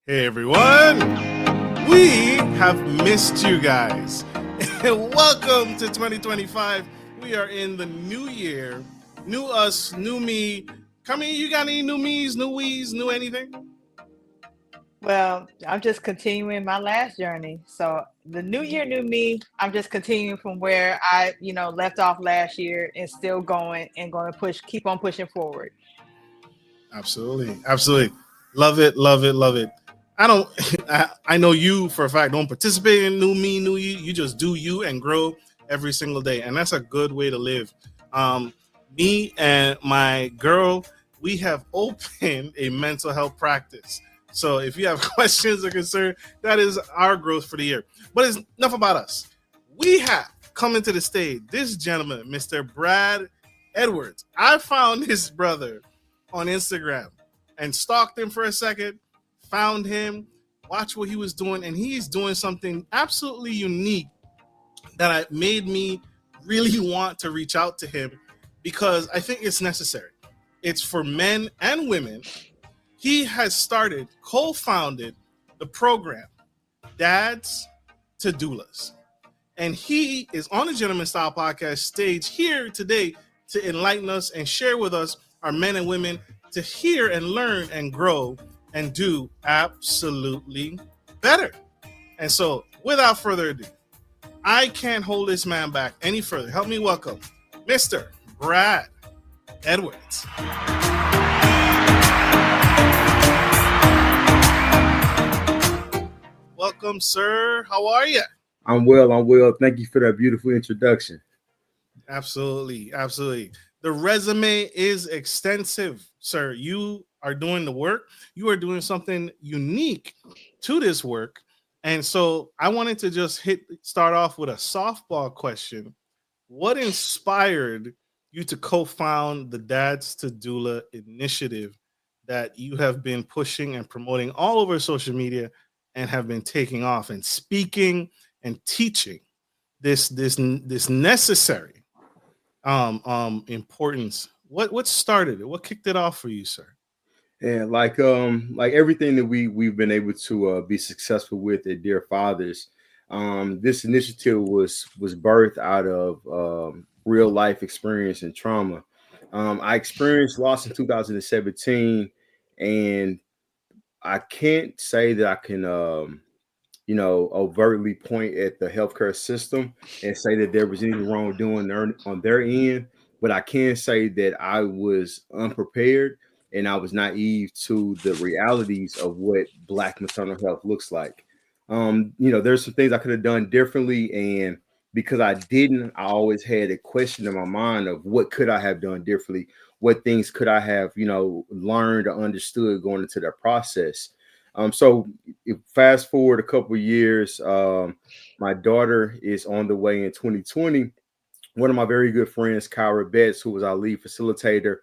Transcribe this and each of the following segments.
Hey everyone, we have missed you guys. Welcome to 2025. We are in the new year, new us, new me. Kami, you got any new me's, new we's, new anything? Well, I'm just continuing my last journey. So the new year, new me, I'm just continuing from where I left off last year and still going and going to keep on pushing forward. Absolutely, absolutely. Love it, love it, love it. I don't, I know you for a fact don't participate in new me, new you. You just do you and grow every single day. And that's a good way to live. Um, Me and my girl, we have opened a mental health practice. So if you have questions or concern, that is our growth for the year. But it's enough about us. We have coming to the stage this gentleman, Mr. Brad Edwards. I found his brother on Instagram and stalked him for a second, found him, watched what he was doing, and he's doing something absolutely unique that made me really want to reach out to him because I think it's necessary. It's for men and women. He has co-founded the program Dads to Doulas. And he is on the Gentleman Style Podcast stage here today to enlighten us and share with us, our men and women, to hear and learn and grow and do absolutely better. And so, without further ado, I can't hold this man back any further. Help me welcome Mr. Brad Edwards. Welcome, sir. How are you? I'm well. Thank you for that beautiful introduction. Absolutely, absolutely. The resume is extensive, sir. You are doing the work. You are doing something unique to this work. And so I wanted to just start off with a softball question. What inspired you to co-found the Dads to Doula initiative that you have been pushing and promoting all over social media and have been taking off and speaking and teaching this necessary importance? What started it? What kicked it off for you, sir? And like everything that we've been able to be successful with at Dear Fathers, this initiative was birthed out of real life experience and trauma. I experienced loss in 2017, and I can't say that I can overtly point at the healthcare system and say that there was any wrongdoing on their end. But I can say that I was unprepared and I was naive to the realities of what Black maternal health looks like. There's some things I could have done differently. And because I didn't, I always had a question in my mind of what could I have done differently? What things could I have, learned or understood going into that process? So if fast forward a couple of years, my daughter is on the way in 2020. One of my very good friends, Kyra Betts, who was our lead facilitator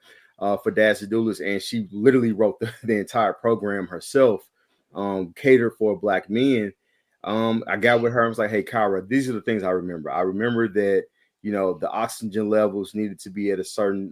for Dads to Doulas, and she literally wrote the entire program herself, catered for Black men. I got with her. I was like, "Hey, Kyra, these are the things I remember. I remember that the oxygen levels needed to be at a certain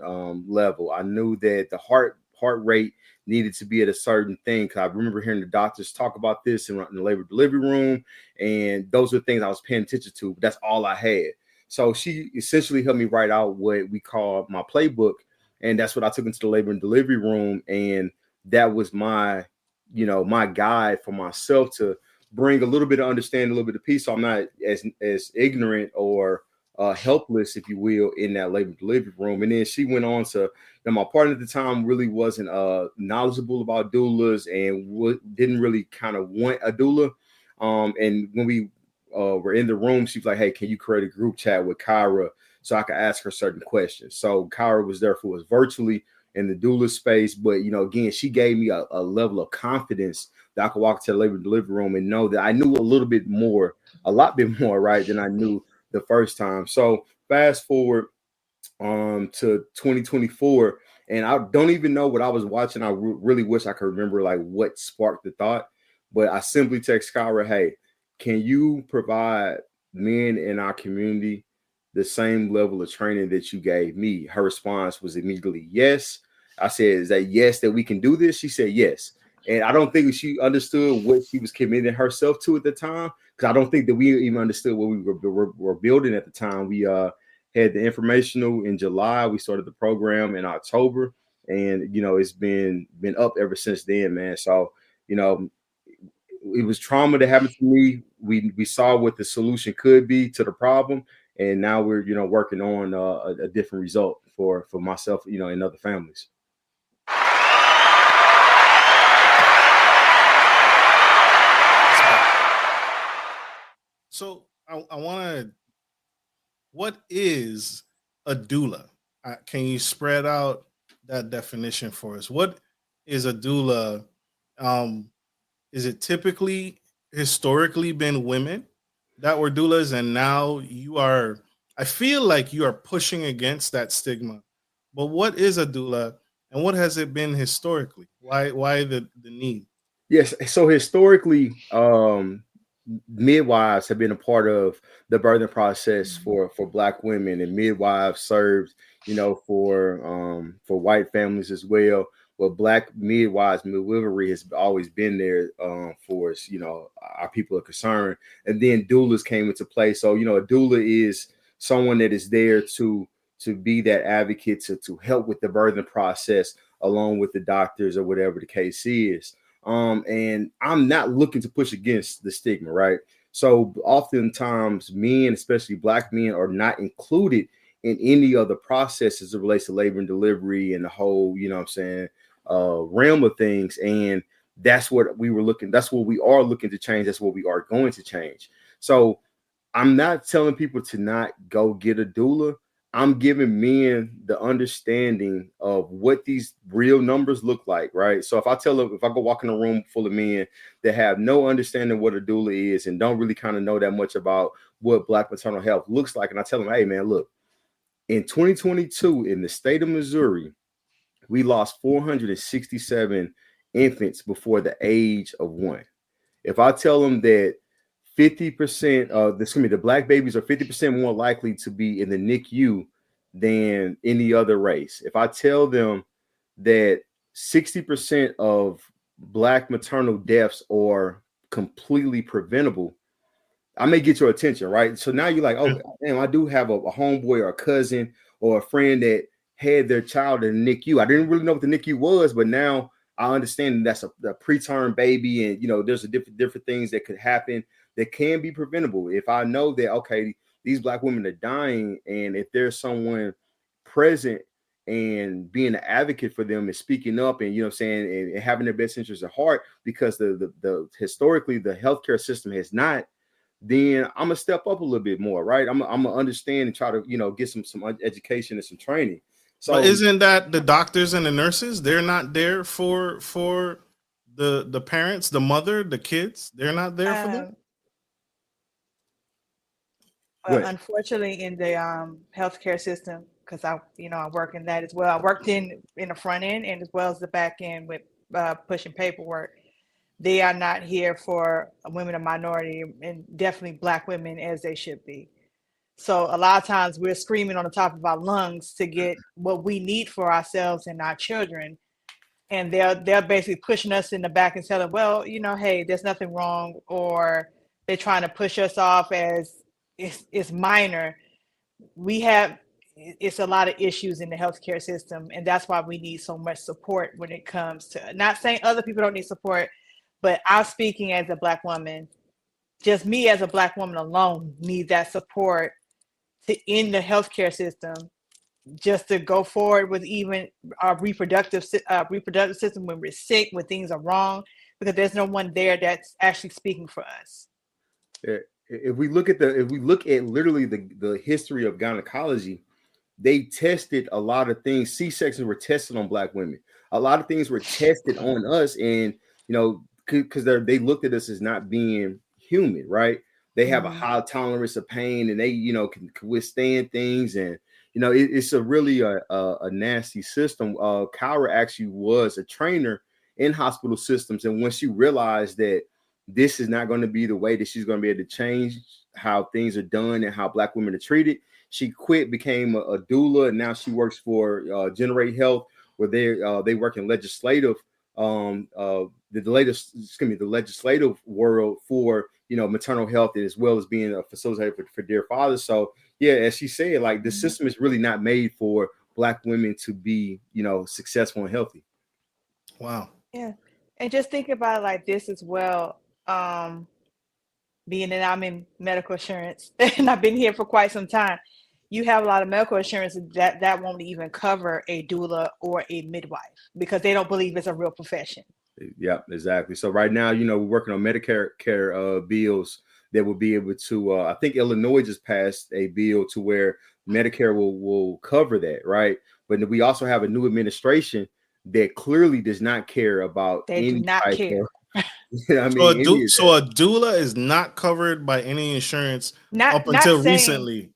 level. I knew that the heart rate needed to be at a certain thing. Cause I remember hearing the doctors talk about this in the labor delivery room. And those are things I was paying attention to, but that's all I had. So she essentially helped me write out what we call my playbook. And that's what I took into the labor and delivery room. And that was my guide for myself to bring a little bit of understanding, a little bit of peace. So I'm not as ignorant or helpless, if you will, in that labor delivery room. And then she went on to, my partner at the time really wasn't knowledgeable about doulas and didn't really kind of want a doula. And when we were in the room, she was like, "Hey, can you create a group chat with Kyra so I could ask her certain questions?" So Kyra was there for us virtually in the doula space. But, again, she gave me a level of confidence that I could walk to the labor delivery room and know that I knew a lot bit more, right, than I knew the first time. So fast forward to 2024, and I don't even know what I was watching. I really wish I could remember like what sparked the thought, but I simply text Kyra, "Hey, can you provide men in our community the same level of training that you gave me?" Her response was immediately yes. I said, "Is that yes that we can do this?" She said yes. And I don't think she understood what she was committing herself to at the time, because I don't think that we even understood what we were building at the time. We had the informational in July. We started the program in October, and it's been up ever since then, man. So it was trauma that happened to me. We saw what the solution could be to the problem, and now we're working on a different result for myself, and other families. So I want to. What is a doula? Can you spread out that definition for us? What is a doula? Is it typically historically been women that were doulas, and now you are? I feel like you are pushing against that stigma. But what is a doula, and what has it been historically? Why the need? Yes. So historically, midwives have been a part of the birthing process for Black women, and midwives served, for white families as well. But Black midwives, midwifery has always been there for us, our people are concerned. And then doulas came into play. So a doula is someone that is there to be that advocate to help with the birthing process along with the doctors or whatever the case is. And I'm not looking to push against the stigma, right? So oftentimes men, especially Black men, are not included in any of the processes that relates to labor and delivery and the whole, realm of things. And that's what that's what we are looking to change. That's what we are going to change. So I'm not telling people to not go get a doula. I'm giving men the understanding of what these real numbers look like, right? So if I go walk in a room full of men that have no understanding what a doula is and don't really kind of know that much about what Black maternal health looks like, and I tell them, hey man, look, in 2022 in the state of Missouri, we lost 467 infants before the age of 1. If I tell them that 50% of the Black babies are 50% more likely to be in the NICU than any other race. If I tell them that 60% of Black maternal deaths are completely preventable, I may get your attention, right? So now you're like, oh, damn, I do have a homeboy or a cousin or a friend that had their child in the NICU. I didn't really know what the NICU was, but now I understand that's a preterm baby, and there's a different things that could happen that can be preventable. If I know that, okay, these Black women are dying, and if there's someone present and being an advocate for them and speaking up and saying and having their best interests at heart, because the historically the healthcare system has not, then I'm gonna step up a little bit more, right? I'm gonna understand and try to get some education and some training. So, but isn't that the doctors and the nurses? They're not there for the parents, the mother, the kids. They're not there for them. Well, unfortunately, in the healthcare system, because I work in that as well. I worked in the front end and as well as the back end with pushing paperwork. They are not here for women of minority and definitely Black women as they should be. So a lot of times we're screaming on the top of our lungs to get what we need for ourselves and our children, and they're basically pushing us in the back and telling, well, hey, there's nothing wrong, or they're trying to push us off as it's minor. It's a lot of issues in the healthcare system, and that's why we need so much support when it comes to, not saying other people don't need support, but I'm speaking as a Black woman. Just me as a Black woman alone need that support to in the healthcare system, just to go forward with even our reproductive system when we're sick, when things are wrong, because there's no one there that's actually speaking for us. If we look at literally the history of gynecology, they tested a lot of things. C-sections were tested on Black women. A lot of things were tested on us, and because they looked at us as not being human, right? They have a high tolerance of pain, and they can withstand things, and it's a really a nasty system. Kyra actually was a trainer in hospital systems, and when she realized that this is not going to be the way that she's going to be able to change how things are done and how Black women are treated, she quit, became a doula, and now she works for Generate Health, where they work in legislative the legislative world for, you know, maternal health, as well as being a facilitator for dear fathers. So yeah, as she said, like the system is really not made for Black women to be, you know, successful and healthy. Wow. Yeah. And just think about it like this as well. Being that I'm in medical insurance and I've been here for quite some time, you have a lot of medical insurance that won't even cover a doula or a midwife because they don't believe it's a real profession. Yeah, exactly. So right now, you know, we're working on Medicare bills that will be able to. I think Illinois just passed a bill to where Medicare will cover that, right? But we also have a new administration that clearly does not care about They do any not type care. of. I mean, any of So that. a doula is not covered by any insurance up Not until saying recently.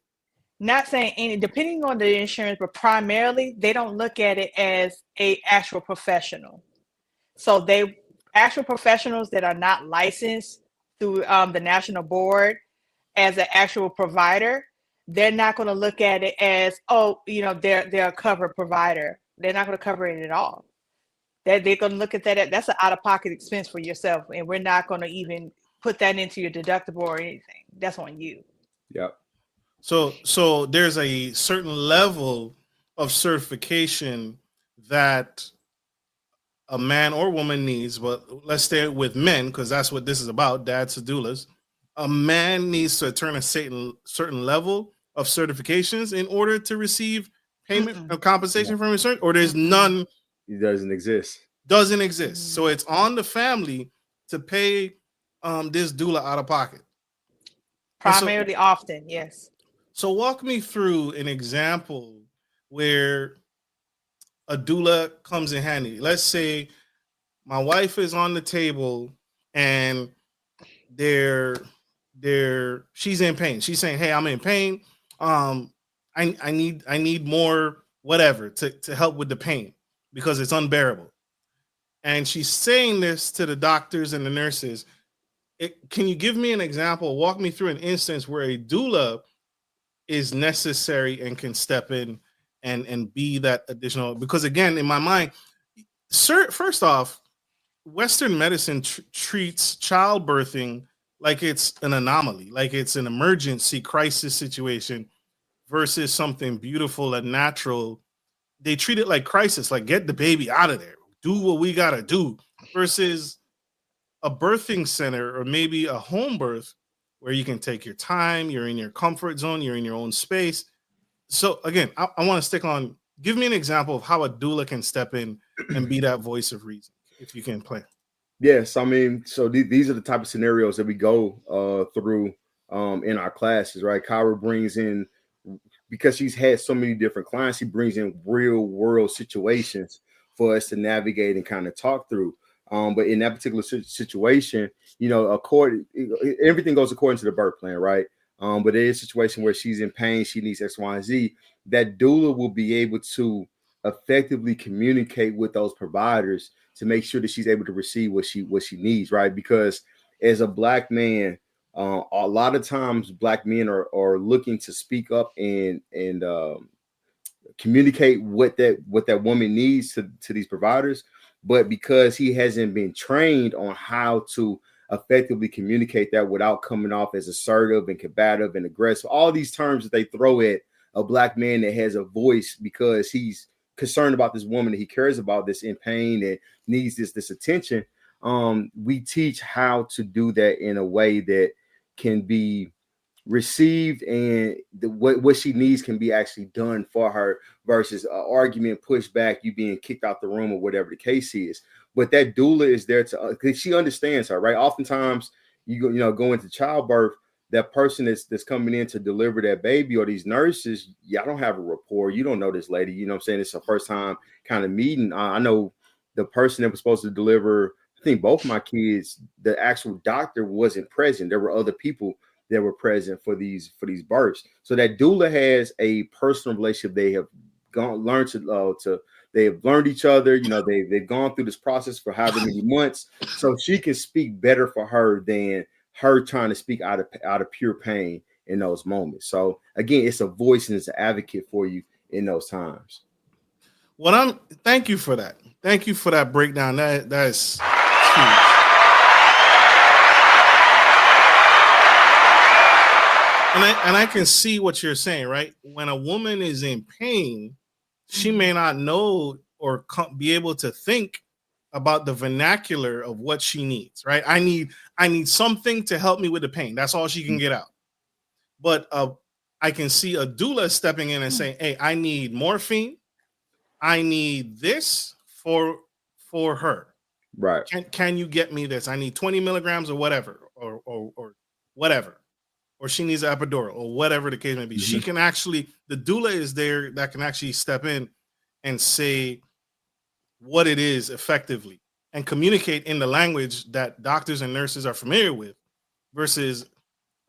not saying any, depending on the insurance, but primarily they don't look at it as a actual professional. So they actual professionals that are not licensed through the national board as an actual provider, they're not going to look at it as, oh, you know, they're a covered provider. They're not going to cover it at all. They're going to look at that. That's an out-of-pocket expense for yourself, and we're not going to even put that into your deductible or anything. That's on you. Yep. So there's a certain level of certification that a man or woman needs, but let's stay with men because that's what this is about, dads to doulas. A man needs to attain a certain level of certifications in order to receive payment Mm-mm. of compensation No, from insurance, or there's Mm-mm. none, it doesn't exist. doesn't exist. So it's on the family to pay this doula out of pocket. And Primarily, often, yes. so walk me through an example where a doula comes in handy. Let's say my wife is on the table and she's in pain. She's saying, "Hey, I'm in pain. Um, I need more whatever to help with the pain because it's unbearable." And she's saying this to the doctors and the nurses. Can you give me an example? Walk me through an instance where a doula is necessary and can step in and be that additional, because again, in my mind, sir, first off, Western medicine treats childbirthing like it's an anomaly, like it's an emergency crisis situation versus something beautiful and natural. They treat it like crisis, like get the baby out of there, do what we gotta do, versus a birthing center or maybe a home birth where you can take your time, you're in your comfort zone, you're in your own space. So again, I want to stick on. Give me an example of how a doula can step in and be that voice of reason, if you can play. Yes, I mean, so these are the type of scenarios that we go through in our classes, right? Kyra brings in, because she's had so many different clients, she brings in real world situations for us to navigate and kind of talk through. But in that particular situation, you know, everything goes according to the birth plan, right? But there is a situation where she's in pain, she needs X, Y, and Z. That doula will be able to effectively communicate with those providers to make sure that she's able to receive what she needs, right? Because as a Black man, a lot of times Black men are looking to speak up and communicate what that woman needs to these providers, but because he hasn't been trained on how to effectively communicate that without coming off as assertive and combative and aggressive, all these terms that they throw at a Black man that has a voice because he's concerned about this woman that he cares about, that's in pain, that needs this attention. We teach how to do that in a way that can be received, and what she needs can be actually done for her, versus an argument, pushback, you being kicked out the room, or whatever the case is. But that doula is there to, because she understands her, right? Oftentimes go into childbirth, that person that's coming in to deliver that baby, or these nurses, y'all don't have a rapport, you don't know this lady, you know what I'm saying? It's a first time kind of meeting. I know the person that was supposed to deliver, I think, both my kids, the actual doctor wasn't present. There were other people that were present for these births. So that doula has a personal relationship. They have learned to they have learned each other. You know, they've gone through this process for however many months, so she can speak better for her than her trying to speak out of pure pain in those moments. So again, it's a voice and it's an advocate for you in those times. What I'm thank you for that. Thank you for that breakdown. That's huge. And I can see what you're saying, right? When a woman is in pain, she may not know or be able to think about the vernacular of what she needs, right? I need something to help me with the pain. That's all she can get out. But I can see a doula stepping in and saying, "Hey, I need morphine. I need this for her. Right. Can you get me this? I need 20 milligrams or whatever, or whatever." Or she needs an epidural or whatever the case may be. She can actually, the doula is there that can actually step in and say what it is effectively and communicate in the language that doctors and nurses are familiar with versus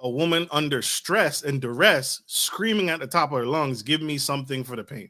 a woman under stress and duress screaming at the top of her lungs, give me something for the pain.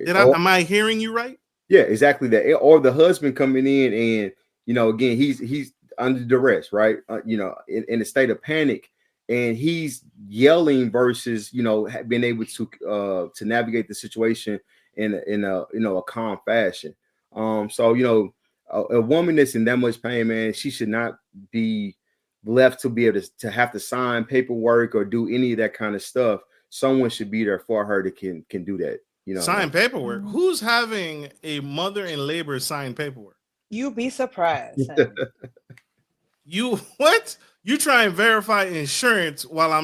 Am I hearing you right? Yeah, exactly that. Or the husband coming in and, again, he's under duress, right? In a state of panic, and he's yelling versus, being able to navigate the situation in a calm fashion. So a woman that's in that much pain, man, she should not be left to be able to have to sign paperwork or do any of that kind of stuff. Someone should be there for her that can do that. Sign paperwork. Who's having a mother in labor sign paperwork? You'd be surprised. You what? You try and verify insurance wow.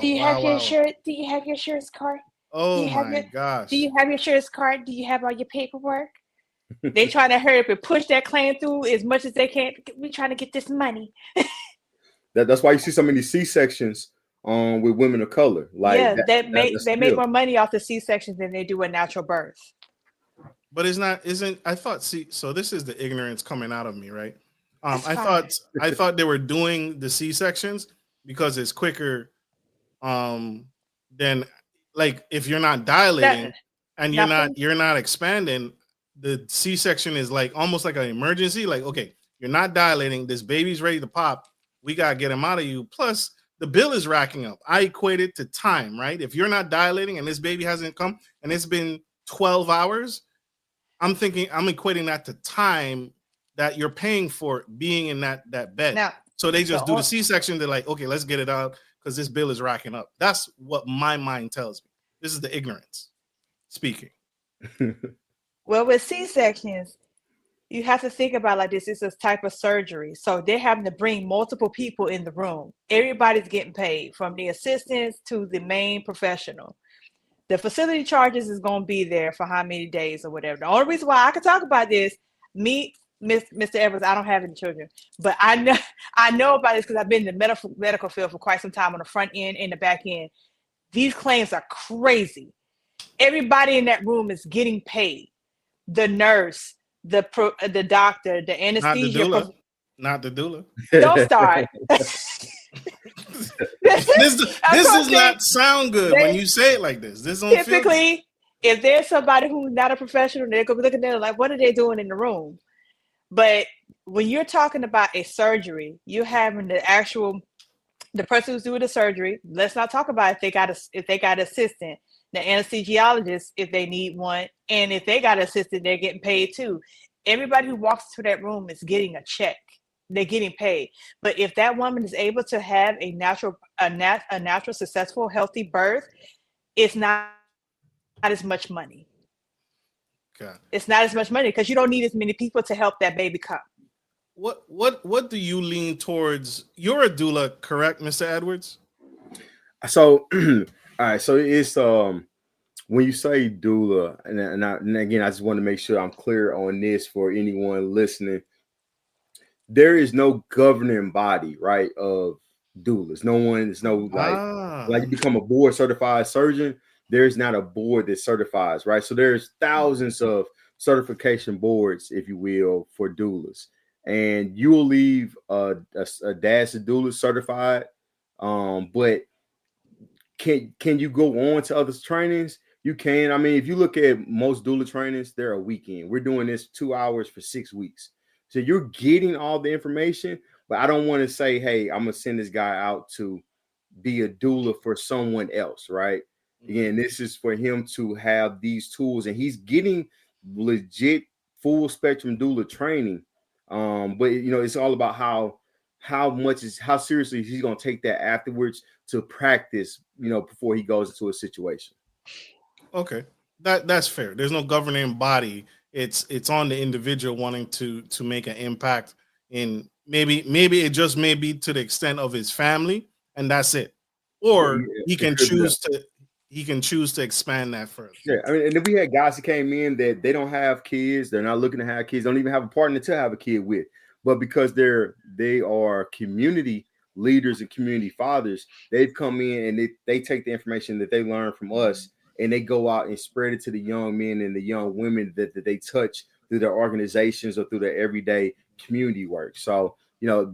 Do you have your insurance? Do you have your insurance card? Oh my gosh. Do you have your insurance card? Do you have all your paperwork? They trying to hurry up and push that claim through as much as they can. We trying to get this money. That's why you see so many C-sections with women of color. Like they make more money off the C-sections than they do a natural birth. But I thought, so this is the ignorance coming out of me, right? I thought they were doing the C-sections because it's quicker than, like, if you're not dilating and you're not expanding, the C-section is like almost like an emergency. Like, okay, you're not dilating, this baby's ready to pop, we gotta get him out of you. Plus, the bill is racking up. I equate it to time, right? If you're not dilating and this baby hasn't come and it's been 12 hours, I'm equating that to time that you're paying for being in that bed. Now, so they just do the C-section. They're like, okay, let's get it out because this bill is racking up. That's what my mind tells me. This is the ignorance speaking. Well, with C-sections, you have to think about like this. It's a type of surgery. So they're having to bring multiple people in the room. Everybody's getting paid, from the assistants to the main professional. The facility charges is going to be there for how many days or whatever. The only reason why I can talk about this, Mr. Evans, I don't have any children, but I know about this because I've been in the medical field for quite some time on the front end and the back end. These claims are crazy. Everybody in that room is getting paid. The nurse, the doctor, the anesthesia. Not the doula. Don't start. This does not sound good when you say it like this. This don't typically feel... if there's somebody who's not a professional, they're gonna be looking at it like, what are they doing in the room? But when you're talking about a surgery, you're having the person who's doing the surgery. Let's not talk about if they got an assistant, the anesthesiologist if they need one, and if they got an assistant, they're getting paid too. Everybody who walks through that room is getting a check. They're getting paid. But if that woman is able to have a natural, successful, healthy birth, it's not as much money. Okay. It's not as much money because you don't need as many people to help that baby come. What do you lean towards? You're a doula, correct, Mr. Edwards? So, all right. So it's when you say doula, and again, I just want to make sure I'm clear on this for anyone listening. There is no governing body, right, of doulas. There's no like you become a board certified surgeon. There's not a board that certifies, right? So there's thousands of certification boards, if you will, for doulas. And you will leave a dash of doulas certified. But can you go on to other trainings? You can. I mean, if you look at most doula trainings, they're a weekend. We're doing this 2 hours for 6 weeks. So you're getting all the information, but I don't want to say, hey, I'm going to send this guy out to be a doula for someone else, right? Again, this is for him to have these tools, and he's getting legit full spectrum doula training. But it's all about how seriously he's going to take that afterwards to practice, before he goes into a situation. Okay, that's fair. There's no governing body. It's on the individual wanting to make an impact in maybe it just may be to the extent of his family, and that's it. Or he can choose to expand that further. Yeah, I mean, and then we had guys who came in that they don't have kids, they're not looking to have kids, don't even have a partner to have a kid with, but because they are community leaders and community fathers, they've come in and they take the information that they learn from us and they go out and spread it to the young men and the young women that they touch through their organizations or through their everyday community work. So,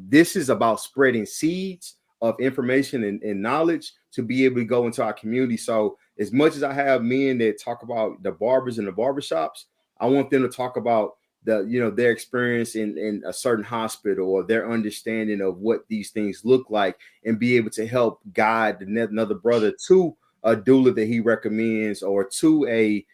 this is about spreading seeds of information and knowledge to be able to go into our community. So as much as I have men that talk about the barbers and the barbershops, I want them to talk about their experience in a certain hospital or their understanding of what these things look like and be able to help guide another brother to a doula that he recommends or to a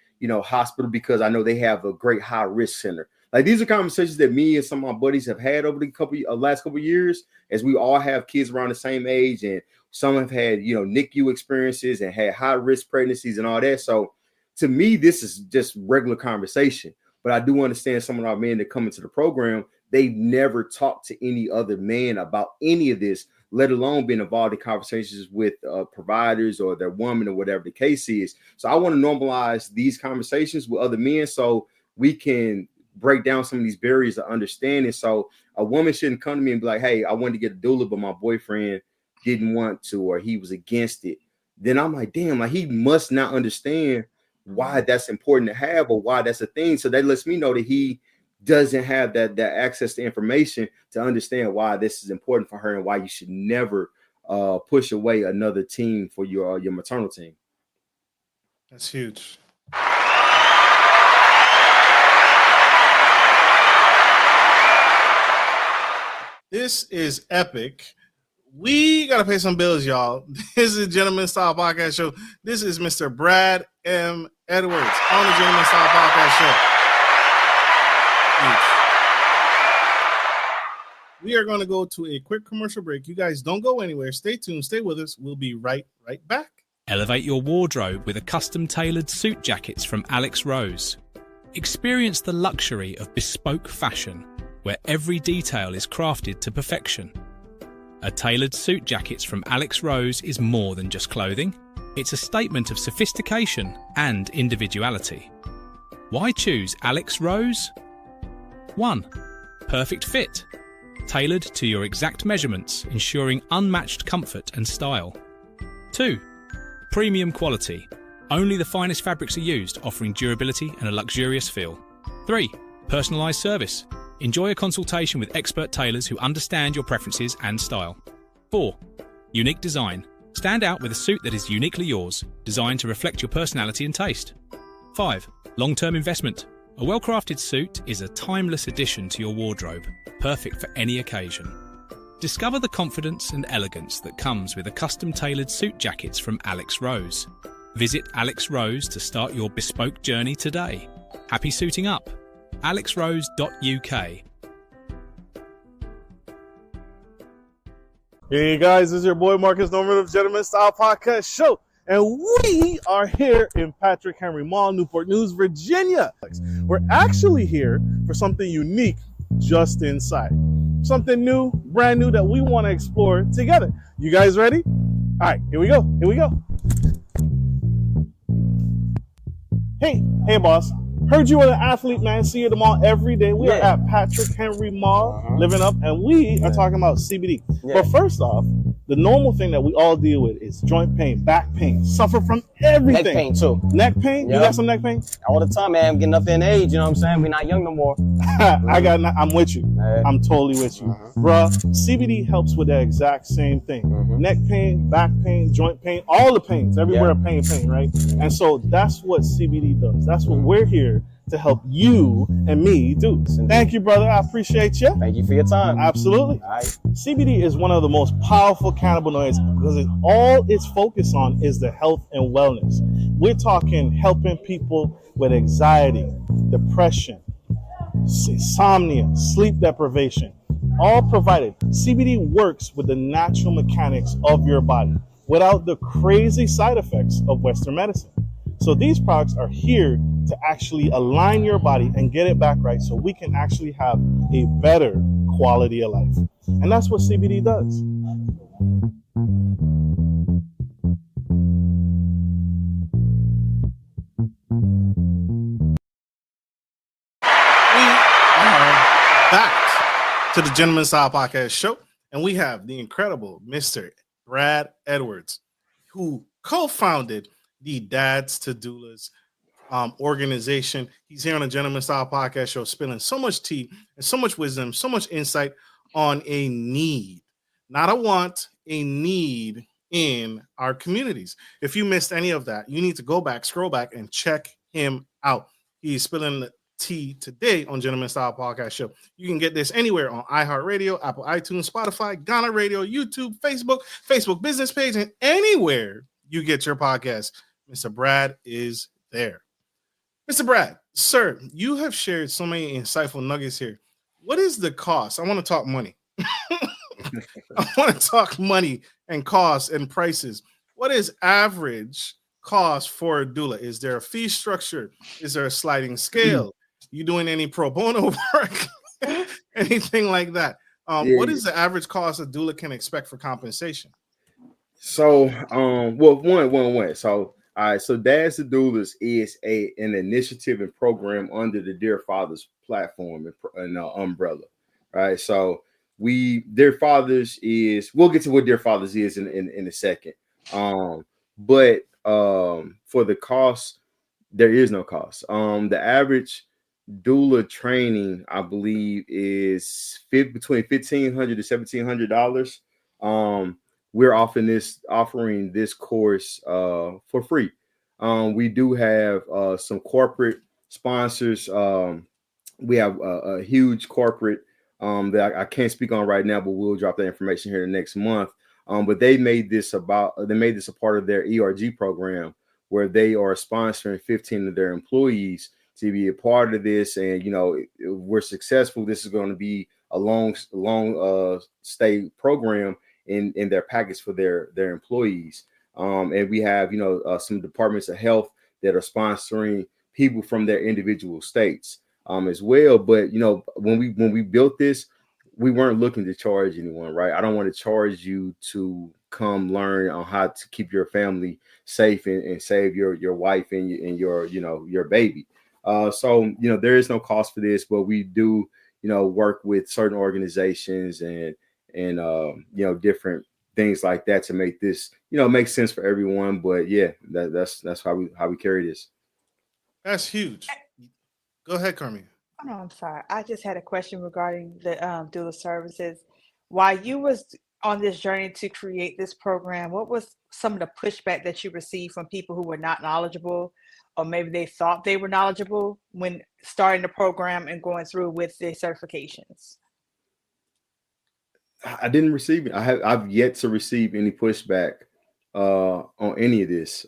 hospital, because I know they have a great high risk center. Like, these are conversations that me and some of my buddies have had over the last couple of years, as we all have kids around the same age, and some have had NICU experiences and had high risk pregnancies and all that. So to me, this is just regular conversation. But I do understand some of our men that come into the program, they've never talked to any other man about any of this, let alone been involved in conversations with providers or their woman or whatever the case is. So I want to normalize these conversations with other men so we can break down some of these barriers of understanding. So a woman shouldn't come to me and be like, hey, I wanted to get a doula, but my boyfriend didn't want to, or he was against it. Then I'm like, damn, like, he must not understand why that's important to have or why that's a thing. So that lets me know that he doesn't have that access to information to understand why this is important for her and why you should never push away another team for your maternal team. That's huge. This is epic. We got to pay some bills, y'all. This is Gentleman Style Podcast Show. This is Mr. Brad M. Edwards on the Gentleman Style Podcast Show. We are going to go to a quick commercial break. You guys don't go anywhere. Stay tuned. Stay with us. We'll be right back. Elevate your wardrobe with a custom-tailored suit jackets from Alex Rose. Experience the luxury of bespoke fashion, where every detail is crafted to perfection. A tailored suit jackets from Alex Rose is more than just clothing. It's a statement of sophistication and individuality. Why choose Alex Rose? 1. Perfect fit. Tailored to your exact measurements, ensuring unmatched comfort and style. 2. Premium quality. Only the finest fabrics are used, offering durability and a luxurious feel. 3. Personalised service. Enjoy a consultation with expert tailors who understand your preferences and style. 4. Unique design. Stand out with a suit that is uniquely yours, designed to reflect your personality and taste. 5. Long-term investment. A well-crafted suit is a timeless addition to your wardrobe, perfect for any occasion. Discover the confidence and elegance that comes with a custom-tailored suit jackets from Alex Rose. Visit Alex Rose to start your bespoke journey today. Happy suiting up. alexrose.uk. Hey guys, this is your boy Marcus Norman of Gentleman Style Podcast Show, and we are here in Patrick Henry Mall, Newport News, Virginia. We're actually here for something unique just inside. Something new, brand new that we want to explore together. You guys ready? All right, here we go. Hey, boss. Heard you are an athlete, man. See you at the mall every day. We are at Patrick Henry Mall, living up, and we are talking about CBD. But first off, the normal thing that we all deal with is joint pain, back pain, suffer from everything. Neck pain, too. Neck pain? You got some neck pain? All the time, man. I'm getting up in age, you know what I'm saying? We're not young no more. I'm with you. I'm totally with you. Bruh, CBD helps with that exact same thing. Neck pain, back pain, joint pain, all the pains, everywhere pain, right? And so that's what CBD does. That's what we're here to help you and me do this. Thank you, brother. I appreciate you. Thank you for your time. Absolutely. All right. CBD is one of the most powerful cannabinoids because all it's focused on is the health and wellness. We're talking helping people with anxiety, depression, insomnia, sleep deprivation, all provided. CBD works with the natural mechanics of your body without the crazy side effects of Western medicine. So these products are here to actually align your body and get it back right so we can actually have a better quality of life. And that's what CBD does. We are back to the Gentleman Style Podcast Show, and we have the incredible Mr. Brad Edwards, who co-founded the Dads to Doulas organization. He's here on the Gentleman Style Podcast Show, spilling so much tea and so much wisdom, so much insight on a need, not a want, a need in our communities. If you missed any of that, you need to go back, scroll back, and check him out. He's spilling the tea today on Gentleman Style Podcast Show. You can get this anywhere on iHeartRadio, Apple iTunes, Spotify, Ghana Radio, YouTube, Facebook business page, and anywhere you get your podcast. Mr. Brad is there. Mr. Brad, sir, you have shared so many insightful nuggets here. What is the cost? I want to talk money. I want to talk money and costs and prices. What is average cost for a doula? Is there a fee structure? Is there a sliding scale? You doing any pro bono work? Anything like that? What is the average cost a doula can expect for compensation? So, well, one. So, all right. So, Dads to Doulas is an initiative and program under the Dear Fathers platform and umbrella, right? So, Dear Fathers is. We'll get to what Dear Fathers is in a second. But for the cost, there is no cost. The average doula training, I believe, is between $1,500 to $1,700. We're offering this course for free. We do have some corporate sponsors. We have a huge corporate that I can't speak on right now, but we'll drop that information here next month. But they made this a part of their ERG program, where they are sponsoring 15 of their employees to be a part of this. And, you know, if we're successful, this is going to be a long stay program in their package for their employees. And we have, you know, some departments of health that are sponsoring people from their individual states as well. But, you know, when we built this, we weren't looking to charge anyone, right? I don't want to charge you to come learn on how to keep your family safe and save your wife and your you know, your baby. So, you know, there is no cost for this, but we do, you know, work with certain organizations and you know, different things like that to make this, you know, make sense for everyone. But yeah, that's how we carry this. That's huge. Go ahead, Carmi. Oh, no, I'm sorry. I just had a question regarding the doula services. While you was on this journey to create this program, what was some of the pushback that you received from people who were not knowledgeable, or maybe they thought they were knowledgeable when starting the program and going through with the certifications? I didn't receive it. I've yet to receive any pushback on any of this.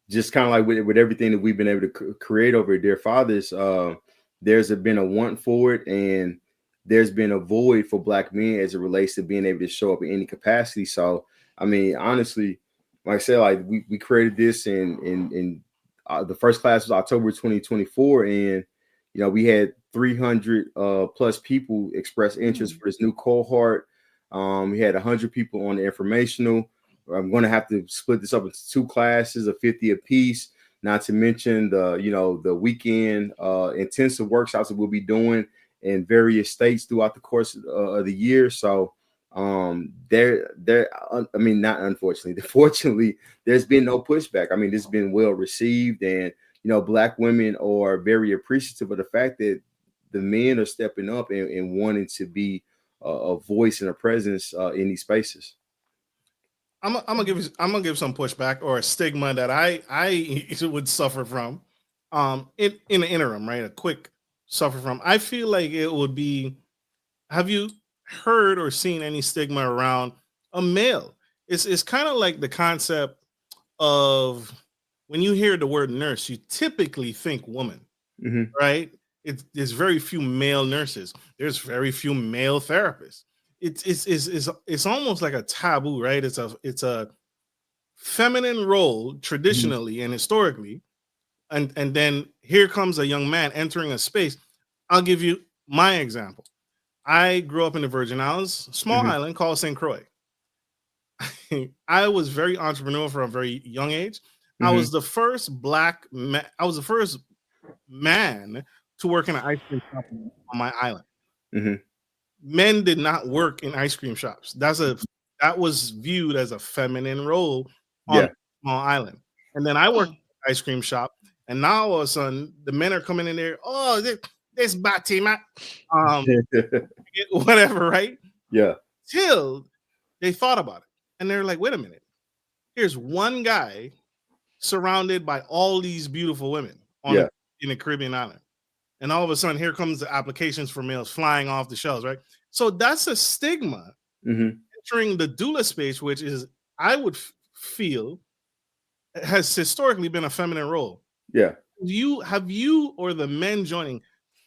Just kind of like with everything that we've been able to create over at Dear Fathers, there's been a want for it, and there's been a void for Black men as it relates to being able to show up in any capacity. So, I mean, honestly, like I said, like we created this in the first class was October 2024, and you know, we had 300 plus people express interest for this new cohort. We had 100 people on the informational. I'm going to have to split this up into 2 classes of 50 apiece, not to mention the weekend intensive workshops that we'll be doing in various states throughout the course of the year. So I mean, not unfortunately, fortunately, there's been no pushback. I mean, this has been well received, and you know, Black women are very appreciative of the fact that the men are stepping up and wanting to be a voice and a presence in these spaces. I'm gonna give some pushback or a stigma that I would suffer from. in the interim, right? A quick suffer from. I feel like it would be. Have you heard or seen any stigma around a male? It's kind of like the concept of when you hear the word nurse, you typically think woman, Mm-hmm. right? There's very few male nurses. There's very few male therapists. It's almost like a taboo, right? It's a feminine role Mm-hmm. traditionally and historically, and then here comes a young man entering a space. I'll give you my example. I grew up in the Virgin Islands, small Mm-hmm. island called St. Croix. I was very entrepreneurial from a very young age. I Mm-hmm. was the first I was the first man to work in an ice cream shop on my island. Mm-hmm. Men did not work in ice cream shops. That was viewed as a feminine role on Yeah. a small island. And then I worked in an ice cream shop, and now all of a sudden the men are coming in there. Oh, this Batima, um, whatever, right? Yeah. Till they thought about it, and they're like, wait a minute. Here's one guy surrounded by all these beautiful women Yeah. in a Caribbean island. And all of a sudden, here comes the applications for males flying off the shelves, right? So that's a stigma Mm-hmm. entering the doula space, which is, I would feel, has historically been a feminine role. Yeah. Have you or the men joining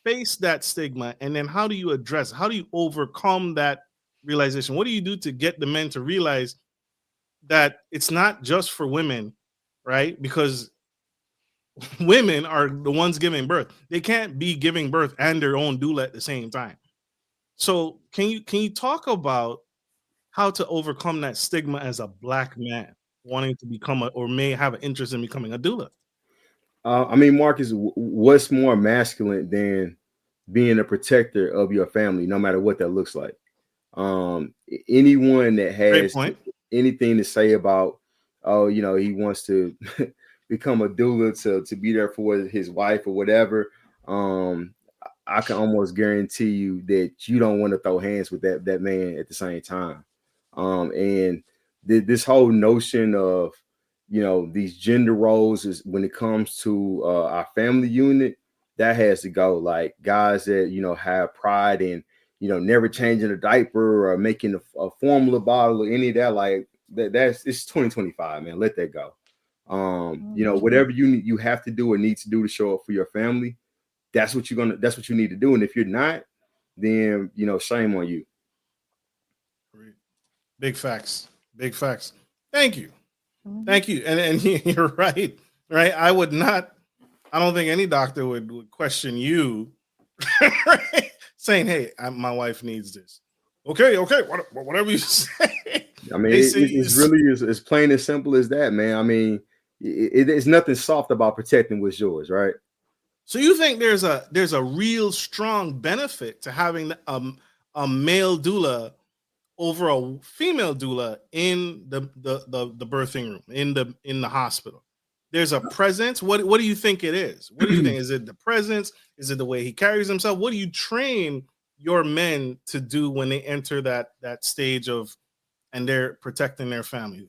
faced that stigma, and then how do you address? How do you overcome that realization? What do you do to get the men to realize that it's not just for women, right? Because women are the ones giving birth. They can't be giving birth and their own doula at the same time. So can you talk about how to overcome that stigma as a black man wanting to become or may have an interest in becoming a doula? I mean, Marcus, what's more masculine than being a protector of your family, no matter what that looks like? Anyone that Great has point. anything to say about, oh, he wants to become a doula to be there for his wife or whatever, I can almost guarantee you that you don't want to throw hands with that man at the same time. And this whole notion of these gender roles is when it comes to our family unit, that has to go. Like guys that have pride in never changing a diaper or making a formula bottle or any of that. Like that's it's 2025, man. Let that go. Whatever you have to do or need to do to show up for your family, that's what you need to do. And if you're not, then shame on you. Great. Big facts. Big facts. Thank you. Thank you. And you're right. Right. I don't think any doctor would question you, right? Saying, hey, my wife needs this. Okay, whatever you say. I mean, They say it's really as plain as simple as that, man. I mean, it's nothing soft about protecting what's yours, right? So you think there's a real strong benefit to having a male doula over a female doula in the birthing room, in the hospital? There's a presence. What do you think it is? What do you think? Is it the presence? Is it the way he carries himself? What do you train your men to do when they enter that stage of and they're protecting their family?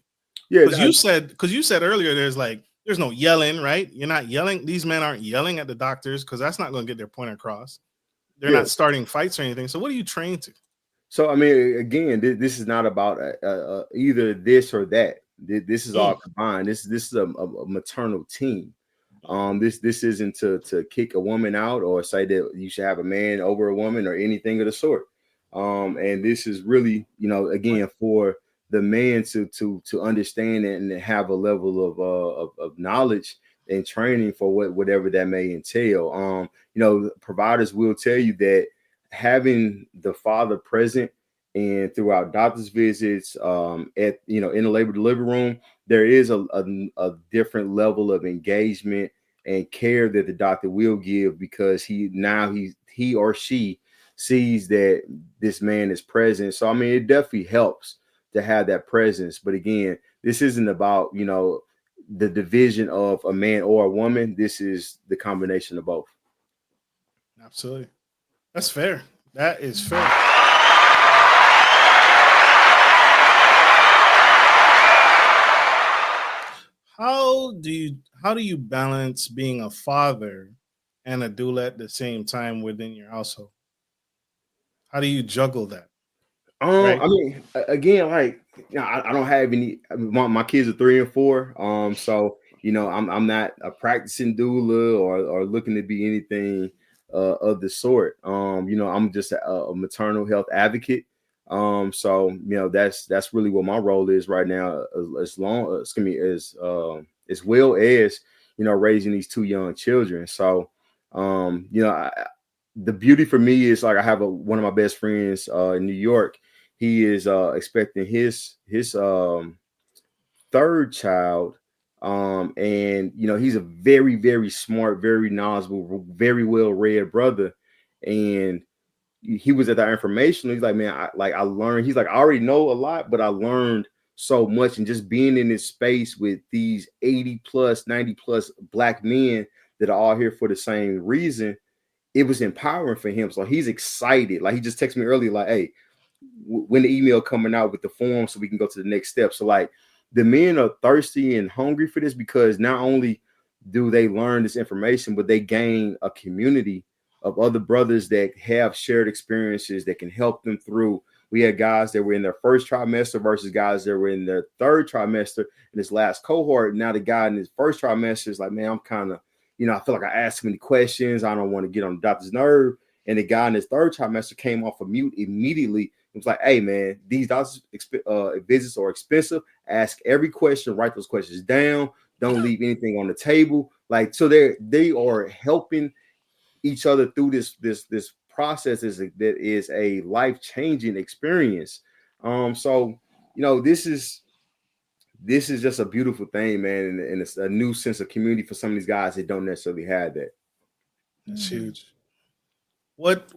Yeah, because you said earlier there's no yelling, right? You're not yelling. These men aren't yelling at the doctors because that's not going to get their point across. They're not starting fights or anything. So what are you trained to? So I mean, again, this is not about either this or that. This is all combined. This is a maternal team. This isn't to kick a woman out or say that you should have a man over a woman or anything of the sort. And this is really, again, for the man to understand and have a level of knowledge and training for whatever that may entail. Providers will tell you that having the father present and throughout doctor's visits, at in the labor delivery room, there is a different level of engagement and care that the doctor will give because he or she sees that this man is present. So I mean, it definitely helps to have that presence. But again, this isn't about the division of a man or a woman. This is the combination of both. Absolutely. That's fair. That is fair. How how do you balance being a father and a doula at the same time within your household? How do you juggle that? Right. I mean, again, like, I don't have any. I mean, my kids are 3 and 4. So I'm not a practicing doula or looking to be anything of the sort. I'm just a maternal health advocate. So that's really what my role is right now. As long excuse me, as well as raising these 2 young children. So the beauty for me is, like, I have one of my best friends in New York. He is expecting his third child. And he's a very, very smart, very knowledgeable, very well read brother. And he was at that information. He's like, man, I learned. He's like, I already know a lot, but I learned so much. And just being in this space with these 80 plus, 90 plus Black men that are all here for the same reason, it was empowering for him. So he's excited. Like, he just texted me earlier, like, hey, when the email coming out with the form so we can go to the next step. So, like, the men are thirsty and hungry for this, because not only do they learn this information, but they gain a community of other brothers that have shared experiences that can help them through. We had guys that were in their first trimester versus guys that were in their third trimester in this last cohort. Now the guy in his first trimester is like, man, I'm kind of, I feel like I asked too many questions. I don't want to get on the doctor's nerve. And the guy in his third trimester came off of mute immediately. It was like, hey, man, these doctor's visits are expensive. Ask every question, write those questions down. Don't leave anything on the table. Like, so they are helping each other through this process that is a life-changing experience. So this is just a beautiful thing, man, and it's a new sense of community for some of these guys that don't necessarily have that. That's huge. What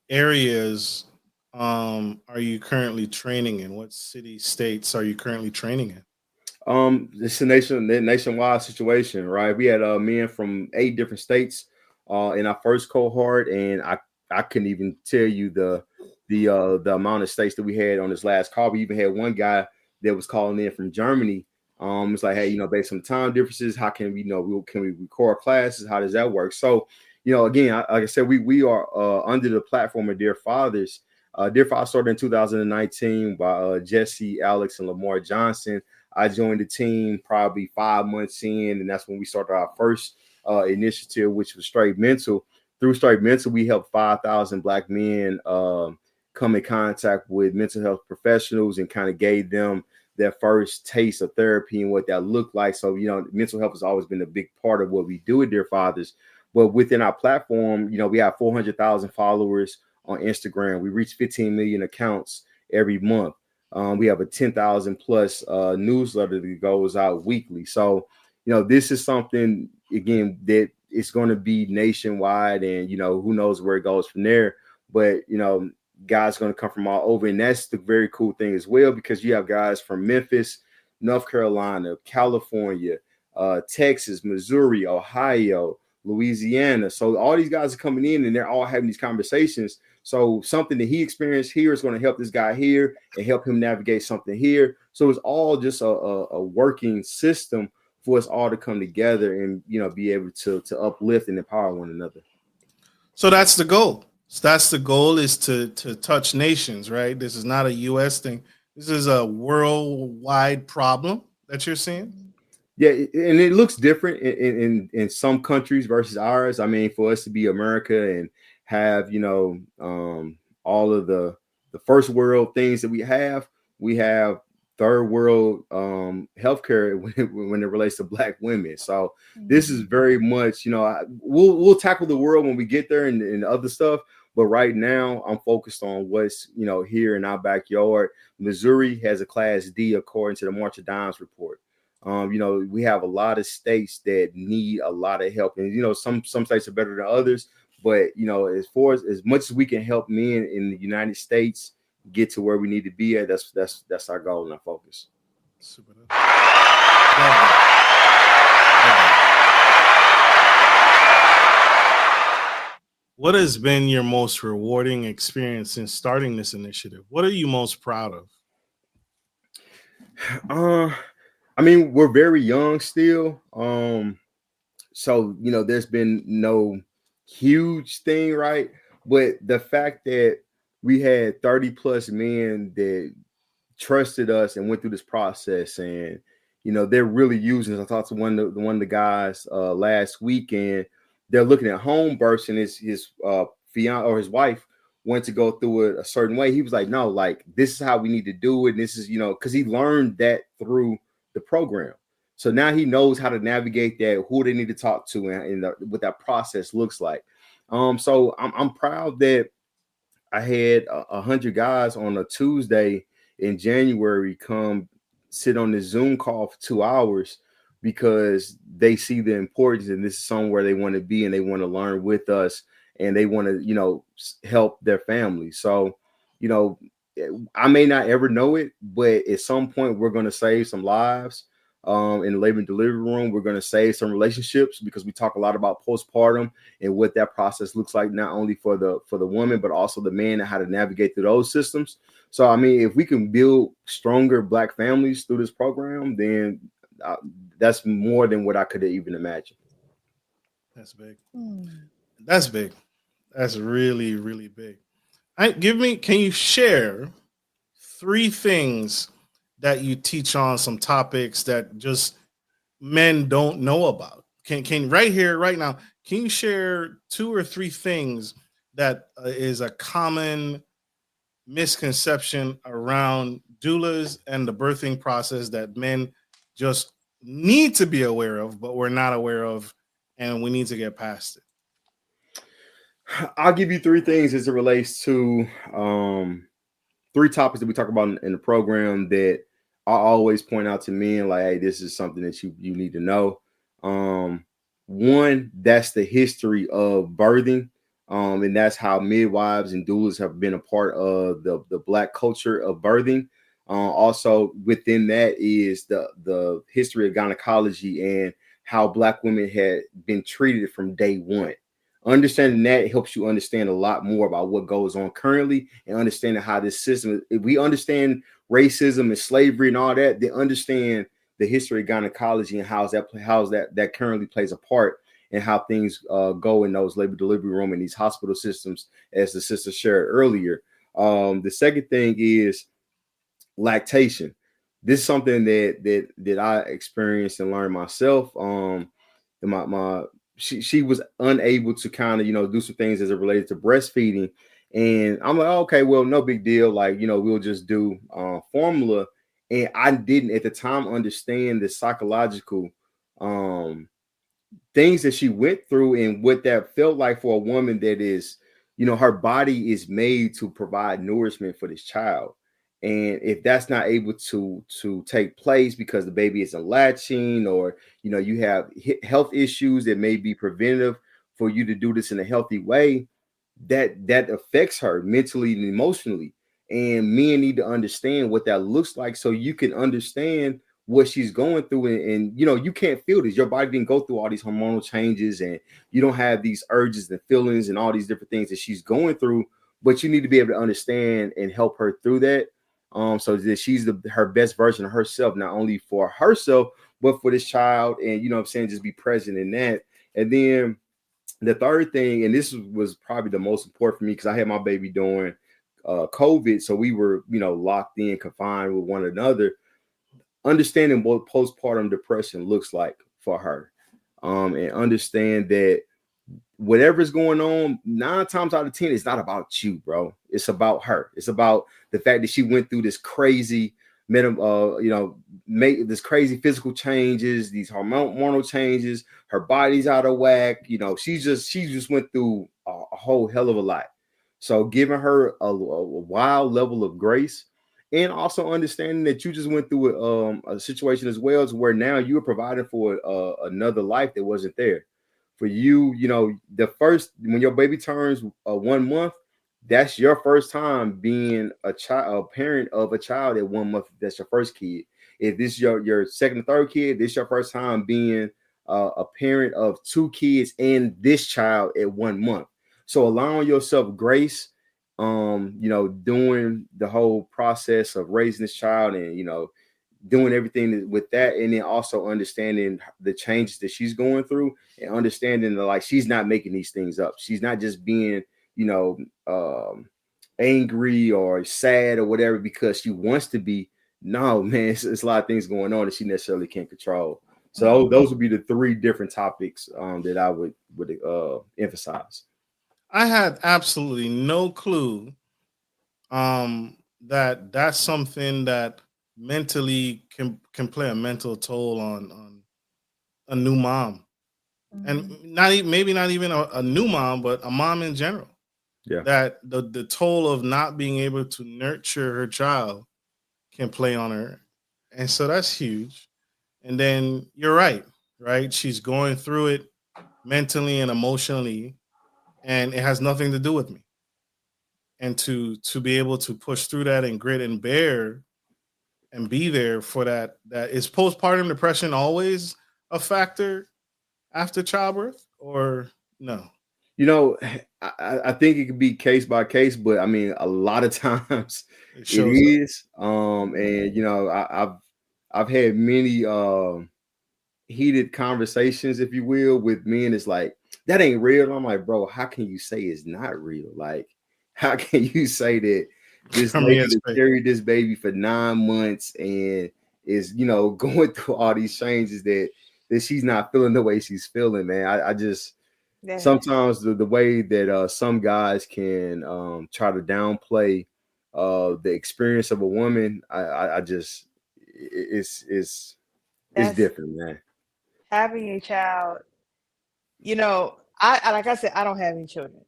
areas are you currently training in? What city, states are you currently training in? It's a nationwide situation, right? We had men from 8 different states in our first cohort, and I couldn't even tell you the amount of states that we had on this last call. We even had one guy that was calling in from Germany. It's like, hey, based on time differences, how can we can we record classes? How does that work? So, again, like I said, we are under the platform of Dear Fathers. Dear Father started in 2019 by Jesse, Alex, and Lamar Johnson. I joined the team probably 5 months in, and that's when we started our first initiative, which was Straight Mental. Through Straight Mental, we helped 5,000 Black men come in contact with mental health professionals and kind of gave them their first taste of therapy and what that looked like. So, mental health has always been a big part of what we do at Dear Fathers. But within our platform, we have 400,000 followers on Instagram. We reach 15 million accounts every month. We have a 10,000 plus newsletter that goes out weekly. So, this is something, again, that it's going to be nationwide, and, who knows where it goes from there. But, guys going to come from all over. And that's the very cool thing as well, because you have guys from Memphis, North Carolina, California, Texas, Missouri, Ohio, Louisiana. So all these guys are coming in and they're all having these conversations. So something that he experienced here is going to help this guy here and help him navigate something here. So it's all just a working system for us all to come together and, be able to uplift and empower one another. So that's the goal. That's the goal, is to touch nations, right? This is not a U.S. thing. This is a worldwide problem that you're seeing. Yeah, and it looks different in some countries versus ours. I mean, for us to be America and have, all of the first world things that we have third world healthcare when it relates to Black women. So this is very much, we'll tackle the world when we get there and other stuff. But right now I'm focused on what's, here in our backyard. Missouri has a Class D according to the March of Dimes report. We have a lot of states that need a lot of help, and some states are better than others. But as far as much as we can help men in the United States get to where we need to be at, that's our goal and our focus. Super. What has been your most rewarding experience since starting this initiative? What are you most proud of? I mean, we're very young still. So, there's been no huge thing, right? But the fact that we had 30 plus men that trusted us and went through this process, and they're really using. I talked to one of the guys last weekend. They're looking at home births, and his fiance or his wife went to go through it a certain way. He was like, no, like this is how we need to do it. And this is because he learned that through the program. So now he knows how to navigate that, who they need to talk to, and what that process looks like. So I'm proud that I had 100 guys on a Tuesday in January come sit on this Zoom call for 2 hours because they see the importance, and this is somewhere they want to be and they want to learn with us and they want to, help their family. So, you know, I may not ever know it, but at some point we're going to save some lives. In the labor and delivery room, we're going to save some relationships because we talk a lot about postpartum and what that process looks like, not only for the woman, but also the man, and how to navigate through those systems. So, I mean, if we can build stronger Black families through this program, then that's more than what I could have even imagined. That's big. That's big. That's really, really big. Can you share 3 things that you teach on, some topics that just men don't know about? Can right here, right now, can you share 2 or 3 things that is a common misconception around doulas and the birthing process that men just need to be aware of, but we're not aware of, and we need to get past it? I'll give you 3 things as it relates to 3 topics that we talk about in the program that I always point out to men, like, hey, this is something that you need to know. One, that's the history of birthing. And that's how midwives and doulas have been a part of the Black culture of birthing. Also within that is the history of gynecology and how Black women had been treated from day one. Understanding that helps you understand a lot more about what goes on currently, and understanding how this system, if we understand racism and slavery and all that, they understand the history of gynecology and how's that currently plays a part in how things go in those labor delivery room and these hospital systems, as the sister shared earlier. The second thing is lactation. This is something that I experienced and learned myself. She was unable to kind of do some things as it related to breastfeeding, and I'm like, okay, well, no big deal, like we'll just do formula. And I didn't at the time understand the psychological things that she went through and what that felt like for a woman that is, her body is made to provide nourishment for this child. And if that's not able to take place because the baby isn't latching, or you have health issues that may be preventative for you to do this in a healthy way, that affects her mentally and emotionally. And men need to understand what that looks like, so you can understand what she's going through. And you can't feel this. Your body didn't go through all these hormonal changes, and you don't have these urges and feelings and all these different things that she's going through, but you need to be able to understand and help her through that, so that she's her best version of herself, not only for herself but for this child. And just be present in that. And then the third thing, and this was probably the most important for me, because I had my baby during COVID, so we were locked in, confined with one another. Understanding what postpartum depression looks like for her, and understand that whatever's going on, 9 times out of 10, it's not about you, bro. It's about her. It's about the fact that she went through this crazy this crazy physical changes, these hormonal changes. Her body's out of whack. She just went through a whole hell of a lot. So giving her a wild level of grace, and also understanding that you just went through a situation as well, to where now you're providing for another life that wasn't there for you. The first, when your baby turns 1 month, that's your first time being a parent of a child at 1 month. That's your first kid. If this is your second or third kid, this is your first time being a parent of 2 kids and this child at 1 month. So allowing yourself grace, doing the whole process of raising this child, and doing everything with that, and then also understanding the changes that she's going through, and understanding that like she's not making these things up. She's not just being, you know, angry or sad or whatever because she wants to be. No, man, it's a lot of things going on that she necessarily can't control. So those would be the three different topics that I would emphasize. I had absolutely no clue that that's something that mentally can play a mental toll on a new mom, and not even, maybe not even a new mom, but a mom in general. Yeah. That the toll of not being able to nurture her child can play on her, and so that's huge. And then you're right, right? She's going through it mentally and emotionally, and it has nothing to do with me. And to be able to push through that and grit and bear and be there for that. That is postpartum depression always a factor after childbirth, or no? You know, I think it could be case by case, but I mean, a lot of times It it shows up. is. And you know, I've had many heated conversations, if you will, with men. It's like that ain't real. I'm like, bro, how can you say it's not real? Like, how can you say that this I mean, lady it's that great. carried this baby for 9 months and is, you know, going through all these changes that she's not feeling the way she's feeling, man. I just sometimes the way that some guys can try to downplay the experience of a woman, I just it's different, man. Having a child, you know, I like I said, I don't have any children.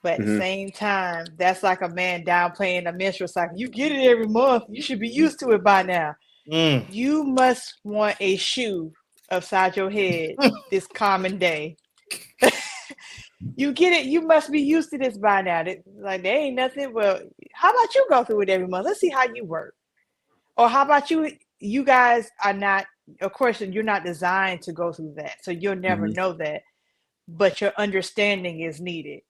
But at the same time, that's like a man downplaying a menstrual cycle. You get it every month. You should be used to it by now. You must want a shoe upside your head this common day. You get it. You must be used to this by now. Like, there ain't nothing. Well, how about you go through it every month? Let's see how you work. Or how about you guys are not, of course, you're not designed to go through that. So you'll never know that. But your understanding is needed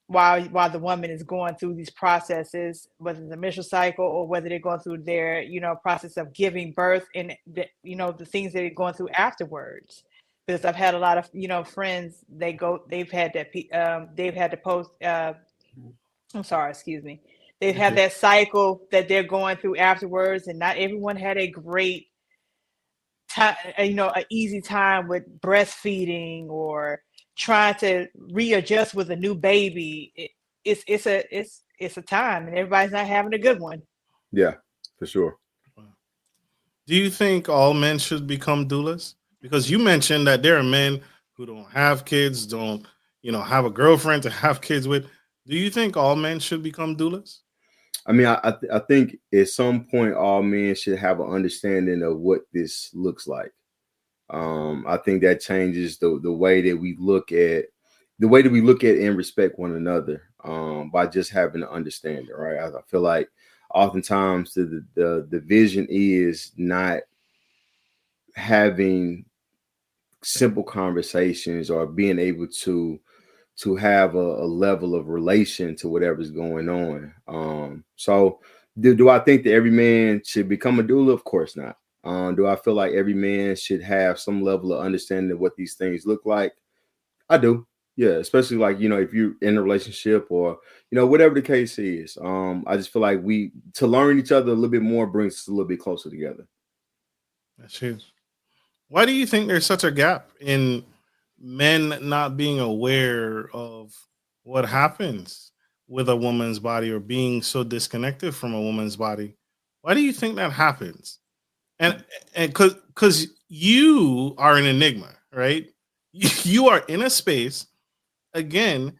while the woman is going through these processes, whether it's a menstrual cycle or whether they're going through their, you know, process of giving birth and you know, the things that they're going through afterwards. Because I've had a lot of, you know, friends, they've had to post, I'm sorry, excuse me. They've had that cycle that they're going through afterwards, and not everyone had a great time, you know, an easy time with breastfeeding or trying to readjust with a new baby. It's a time, and everybody's not having a good one. Yeah, for sure. Do you think all men should become doulas? Because you mentioned that there are men who don't have kids, don't, you know, have a girlfriend to have kids with. Do you think all men should become doulas? I mean, I think at some point all men should have an understanding of what this looks like. I think that changes the way that we look at and respect one another by just having an understanding, right? I feel like oftentimes the vision is not having simple conversations or being able to have a level of relation to whatever's going on. So do I think that every man should become a doula? Of course not. Do I feel like every man should have some level of understanding of what these things look like? I do. Yeah, especially like, you know, if you're in a relationship or, you know, whatever the case is. I just feel like to learn each other a little bit more brings us a little bit closer together. That's huge. Why do you think there's such a gap in men not being aware of what happens with a woman's body or being so disconnected from a woman's body? Why do you think that happens? And because you are an enigma, right? You are in a space again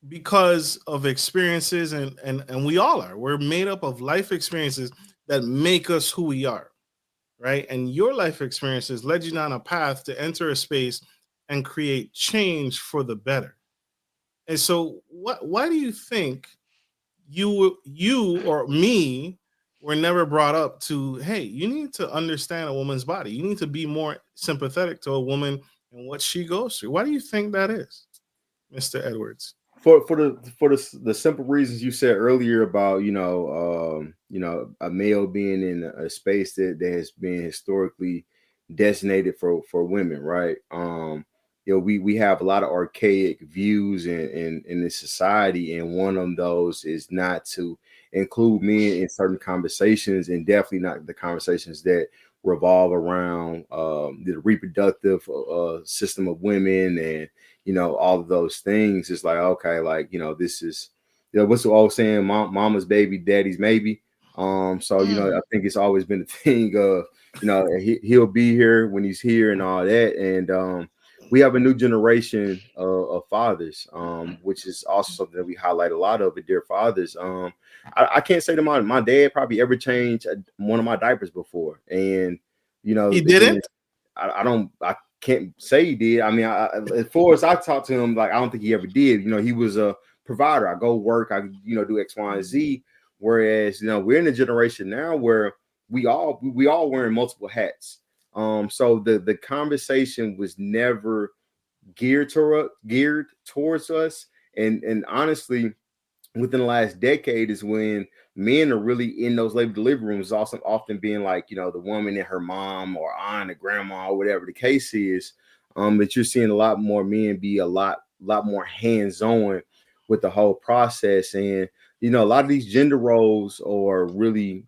because of experiences, and we all are. We're made up of life experiences that make us who we are, right? And your life experiences led you down a path to enter a space and create change for the better. And so, why do you think you or me were never brought up to, hey, you need to understand a woman's body. You need to be more sympathetic to a woman and what she goes through. Why do you think that is, Mr. Edwards? For the simple reasons you said earlier about a male being in a space that has been historically designated for women, right? We have a lot of archaic views in this society, and one of those is not to include men in certain conversations, and definitely not the conversations that revolve around the reproductive system of women, and all of those things. It's like, okay, like, this is, what's the old saying, mama's baby, daddy's maybe. So, I think it's always been a thing of, he'll be here when he's here and all that. And we have a new generation of fathers, which is also something that we highlight a lot of, dear fathers. I can't say that my dad probably ever changed one of my diapers before. And, He again, didn't. I can't say he did. I mean, as far as I talked to him, like, I don't think he ever did. He was a provider. I go work, I do X, Y, and Z. Whereas, we're in a generation now where we all wearing multiple hats. So the conversation was never geared towards us. And honestly, within the last decade is when men are really in those labor delivery rooms, also often being like, the woman and her mom or aunt or grandma or whatever the case is. But you're seeing a lot more men be a lot more hands-on with the whole process. And, a lot of these gender roles are really,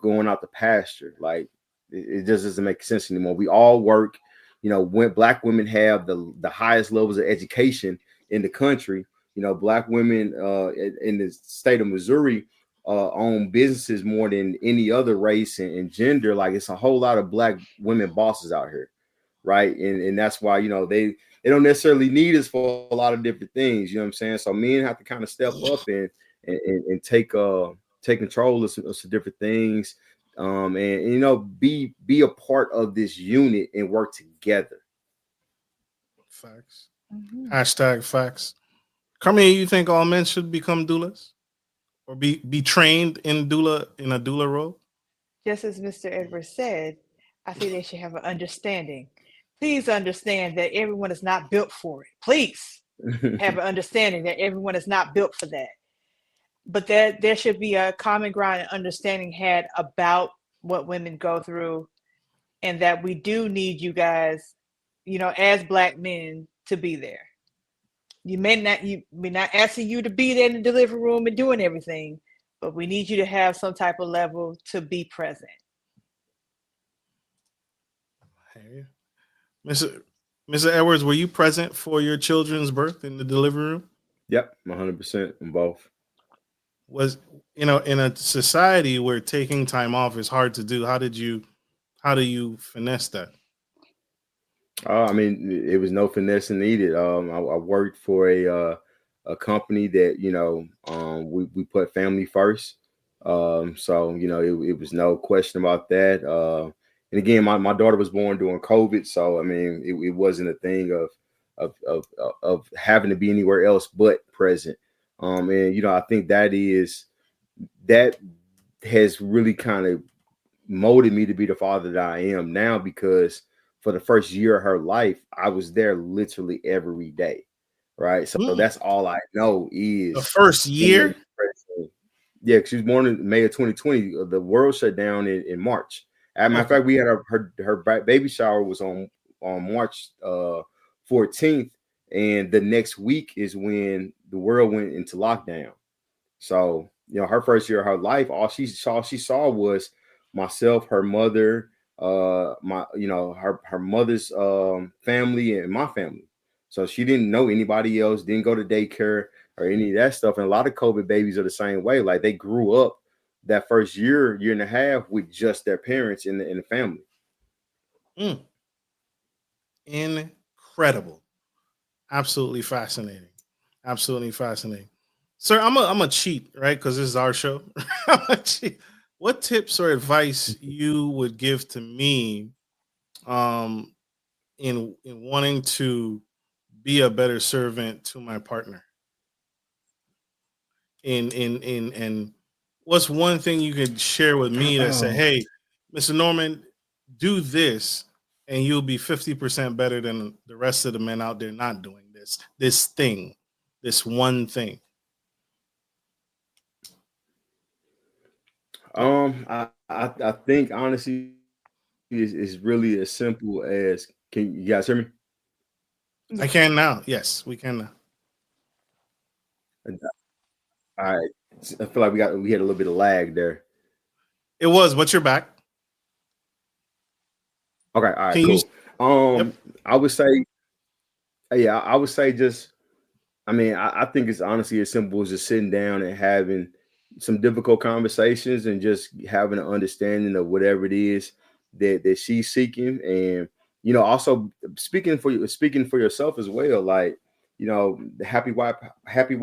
going out the pasture. Like, it just doesn't make sense anymore. We all work, when Black women have the highest levels of education in the country. Black women in the state of Missouri own businesses more than any other race and gender. Like, it's a whole lot of Black women bosses out here, right? And that's why, they don't necessarily need us for a lot of different things. You know what I'm saying? So men have to kind of step up and take control of some different things, and be a part of this unit and work together. Facts. Hashtag facts. Carmen, you think all men should become doulas or be trained in a doula role? Just as Mr. Edwards said, I think they should have an understanding. Please understand that everyone is not built for it. Please have an understanding that everyone is not built for that. But there should be a common ground and understanding had about what women go through, and that we do need you guys, as Black men, to be there. We're not asking you to be there in the delivery room and doing everything, but we need you to have some type of level to be present. Hey, Mr. Edwards, were you present for your children's birth in the delivery room? Yep, 100% in both. Was in a society where taking time off is hard to do, how do you finesse that? I mean, it was no finesse needed. I worked for a company that we put family first. So it was no question about that. And again, my daughter was born during COVID, so I mean, it wasn't a thing of having to be anywhere else but present. And I think that has really kind of molded me to be the father that I am now, because for the first year of her life, I was there literally every day. Right. So that's all I know is the first year. Yeah, she was born in May of 2020. The world shut down in March. As a matter of fact, we had her baby shower was on March 14th, and the next week is when the world went into lockdown. So her first year of her life, all she saw was myself, her mother, her mother's family, and my family. So she didn't know anybody else, didn't go to daycare or any of that stuff. And a lot of COVID babies are the same way. Like, they grew up that first year and a half with just their parents in the family. Incredible. Absolutely fascinating. Sir, I'm a cheat, right? Because this is our show. What tips or advice you would give to me in wanting to be a better servant to my partner? And what's one thing you could share with me that say, hey, Mr. Norman, do this and you'll be 50% better than the rest of the men out there not doing this thing? this one thing? I think honestly is really as simple as, can you guys hear me? I can now. Yes, we can now. All right. I feel like we had a little bit of lag there. It was, but you're back. Okay, all right, Can you? cool. Yep. I would say, yeah, I would say just, I mean, I think it's honestly as simple as just sitting down and having some difficult conversations and just having an understanding of whatever it is that she's seeking, and also speaking for yourself as well. Like, the happy wife, happy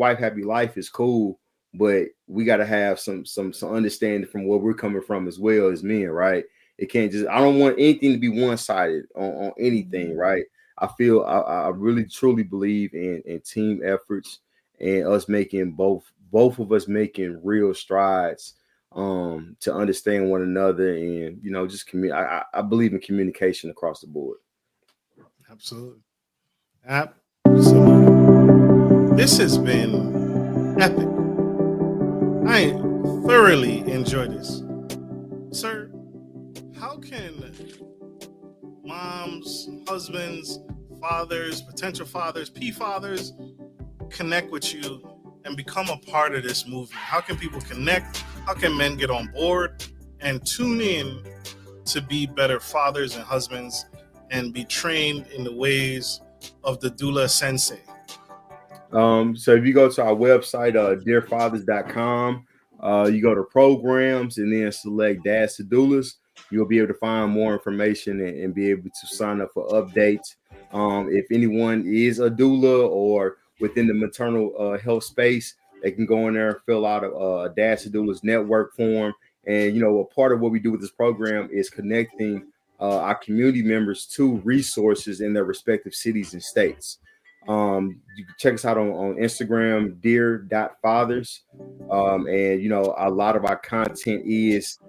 life is cool, but we got to have some understanding from where we're coming from as well as men, right? It can't just. I don't want anything to be one sided on anything, right? I really truly believe in team efforts and us making both of us making real strides to understand one another, and just I believe in communication across the board. Absolutely. Absolutely. This has been epic. I thoroughly enjoyed this. Sir, how can moms, husbands, fathers, potential fathers, P-fathers connect with you and become a part of this movement? How can people connect? How can men get on board and tune in to be better fathers and husbands and be trained in the ways of the Doula Sensei? So if you go to our website, dearfathers.com, you go to programs and then select Dads to Doulas, you'll be able to find more information and be able to sign up for updates. If anyone is a doula or within the maternal health space, they can go in there and fill out a Dads to Doulas network form. And, a part of what we do with this program is connecting our community members to resources in their respective cities and states. You can check us out on Instagram, dear.fathers. And a lot of our content is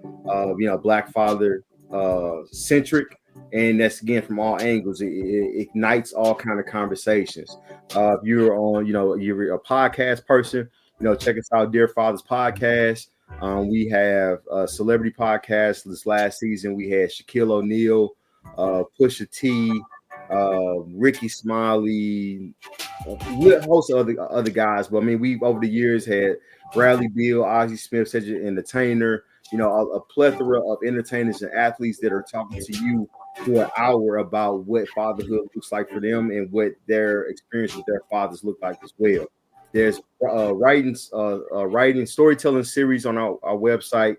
Black father centric, and that's again from all angles. It ignites all kind of conversations. If you're on, you're a podcast person, check us out, Dear Fathers Podcast. We have a celebrity podcast. This last season we had Shaquille O'Neal, Pusha T, Ricky Smiley, a host of other guys. But I mean, we've over the years had Bradley Beal, Ozzie Smith, such an entertainer, a plethora of entertainers and athletes that are talking to you for an hour about what fatherhood looks like for them and what their experience with their fathers look like as well. There's writing storytelling series on our website,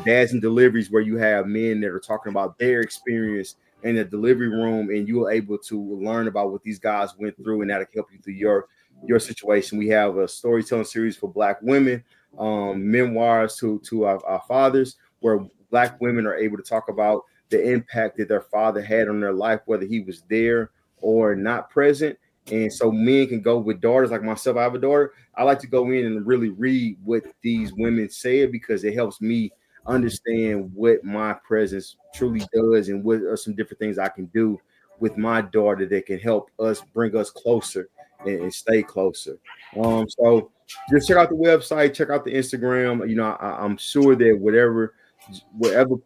Dads and Deliveries, where you have men that are talking about their experience in the delivery room, and you are able to learn about what these guys went through, and that'll help you through your situation. We have a storytelling series for Black women, memoirs to our fathers, where Black women are able to talk about the impact that their father had on their life, whether he was there or not present. And so men can go with daughters like myself. I have a daughter. I like to go in and really read what these women said, because it helps me understand what my presence truly does and what are some different things I can do with my daughter that can help us bring us closer and stay closer. So just check out the website, check out the Instagram. I'm sure that whatever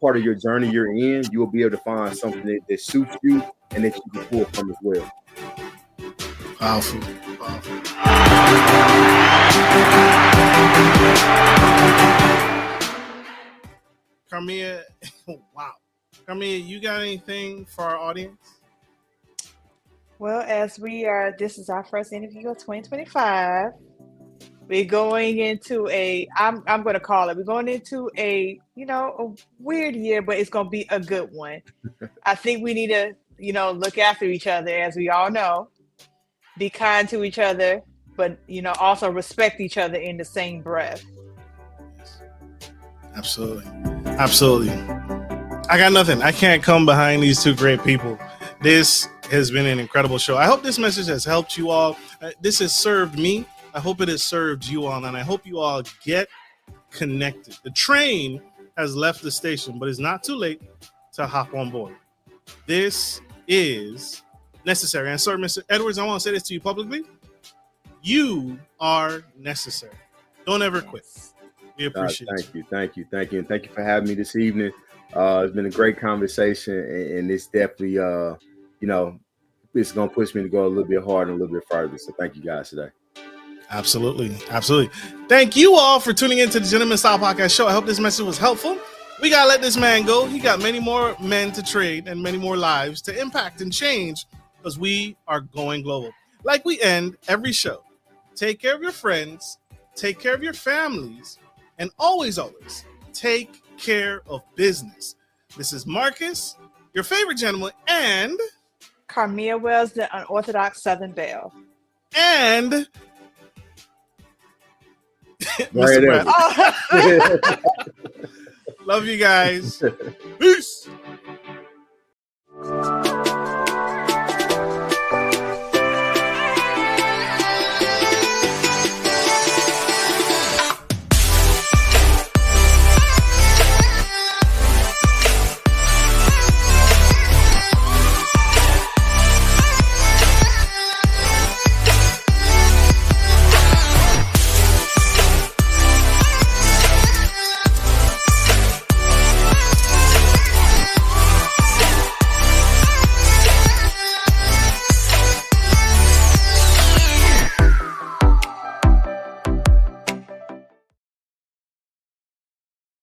part of your journey you're in, you will be able to find something that suits you and that you can pull from as well. Powerful. Carmia, wow. Carmia, you got anything for our audience? Well, this is our first interview of 2025. We're going into I'm going to call it, we're going into a weird year, but it's going to be a good one. I think we need to, look after each other, as we all know, be kind to each other, but, also respect each other in the same breath. Absolutely. I got nothing. I can't come behind these two great people. This has been an incredible show. I hope this message has helped you all. This has served me. I hope it has served you all, and I hope you all get connected. The train has left the station, but it's not too late to hop on board. This is necessary. And sir, Mr. Edwards, I want to say this to you publicly. You are necessary. Don't ever quit. We appreciate you. Thank you for having me this evening. It's been a great conversation, and it's definitely, it's going to push me to go a little bit harder, a little bit farther. So thank you guys today. Absolutely. Thank you all for tuning into the Gentleman Style Podcast Show. I hope this message was helpful. We got to let this man go. He got many more men to trade and many more lives to impact and change, because we are going global. Like we end every show, take care of your friends, take care of your families, and always take care of business. This is Marcus, your favorite gentleman, and Carmia Wells, the unorthodox Southern Belle. And Mr. Brad. Oh. Love you guys. Peace.